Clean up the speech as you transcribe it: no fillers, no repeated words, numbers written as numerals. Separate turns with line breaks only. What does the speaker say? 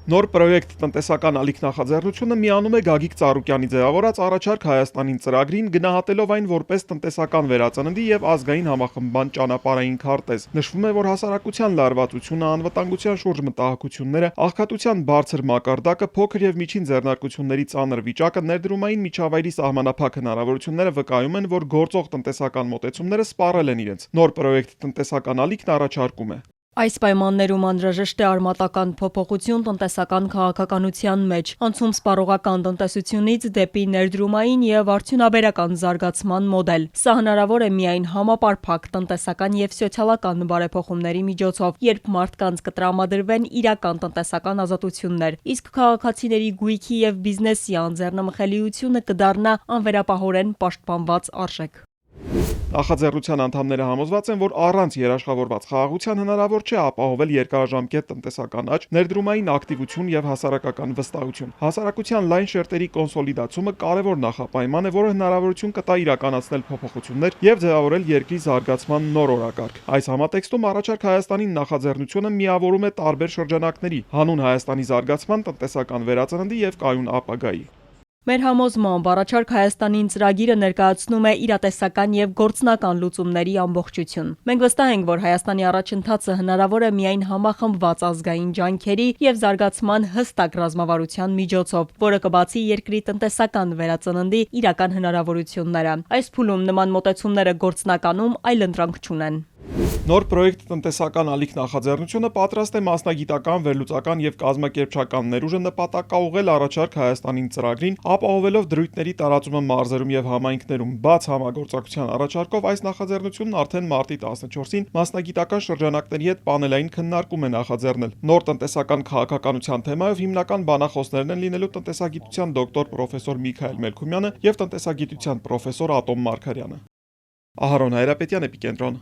Նոր պրոյեկտ տնտեսական ալիք նախաձեռնությունը միանում է Գագիկ Ծառուկյանի ձևավորած առաջարկ Հայաստանին ծրագրին, գնահատելով այն որպես տնտեսական վերածննդի եւ ազգային համախմբման ճանապարհային քարտեզ։ Նշվում է, որ հասարակության լարվածությունը, անվտանգության շուրջ մտահոգությունները, աղքատության բարձր մակարդակը, փոքր եւ միջին ձեռնարկությունների ծանր վիճակը, ներդրումային միջավայրի սահմանափակ հնարավորությունները վկայում են, որ գործող տնտեսական մոտեցումները սպառել են իրենց։ Նոր պրոյեկտ տնտեսական ալիքն առաջարկում է
Այս պայմաններում անհրաժեշտ է արմատական փոփոխություն տնտեսական քաղաքականության մեջ, անցում սպառողական տնտեսությունից դեպի ներդրումային եւ արդյունաբերական զարգացման մոդել։ Սա հնարավոր է միայն համապարփակ տնտեսական եւ սոցիալական բարեփոխումների միջոցով, երբ մարդկանց կտրամադրվեն իրական տնտեսական ազատություններ, իսկ քաղաքացիների գույքի եւ բիզնեսի անձեռնմխելիությունը կդառնա անվերապահորեն պաշտպանված արժեք։
Նախաձեռնության անդամները համոզված են, որ առանց երաշխավորված խաղաղության հնարավոր չէ ապահովել երկարաժամկետ տնտեսական աճ, ներդրումային ակտիվություն եւ հասարակական վստահություն։ Հասարակության լայն շերտերի կոնսոլիդացումը կարևոր նախապայման է, որը հնարավորություն կտա իրականացնել փոփոխություններ եւ ձևավորել երկրի զարգացման նոր օրակարգ։ Այս համատեքստում առաջարկ Հայաստանին նախաձեռնությունը միավորում է տարբեր շրջանակների՝ հանուն Հայաստանի զարգացման, տնտեսական վերածննդի եւ կայուն ապագայի։
Մեր համոզմամբ առաջարկ Հայաստանին ծրագիրը ներկայացնում է իրատեսական եւ գործնական լուծումների ամբողջություն։ Մենք վստահ ենք, որ Հայաստանի առաջընթացը հնարավոր է միայն համախմբված ազգային ջանքերի եւ զարգացման հստակ ռազմավարության միջոցով, որը կբացի երկրի տնտեսական վերածննդի իրական հնարավորությունները։ Այս փուլում նման մոտեցումները գործնականում այլընտրանք չունեն։
Նոր պրոյեկտ տնտեսական ալիք նախաձեռնությունը պատրաստ է մասնագիտական, վերլուծական եւ կազմակերպչական ներուժը նպատակաուղղել առաջարկ Հայաստանին ծրագրին, ապահովելով դրույթների տարածումը մարզերում եւ համայնքներում։ Բաց համագործակցության առաջարկով այս նախաձեռնությունն արդեն մարտի 14-ին մասնագիտական շրջանակների հետ պանելային քննարկում է նախաձեռնել։ Նոր տնտեսական քաղաքականության թեմայով հիմնական բանախոսներն են լինելու տնտեսագիտության դոկտոր պրոֆեսոր Միքայել Մելքումյանը եւ տնտեսագիտության պրոֆեսոր Ատոմ Մարգարյանը։ Ահարոն Հայրապետյան, Էպիկենտրոն։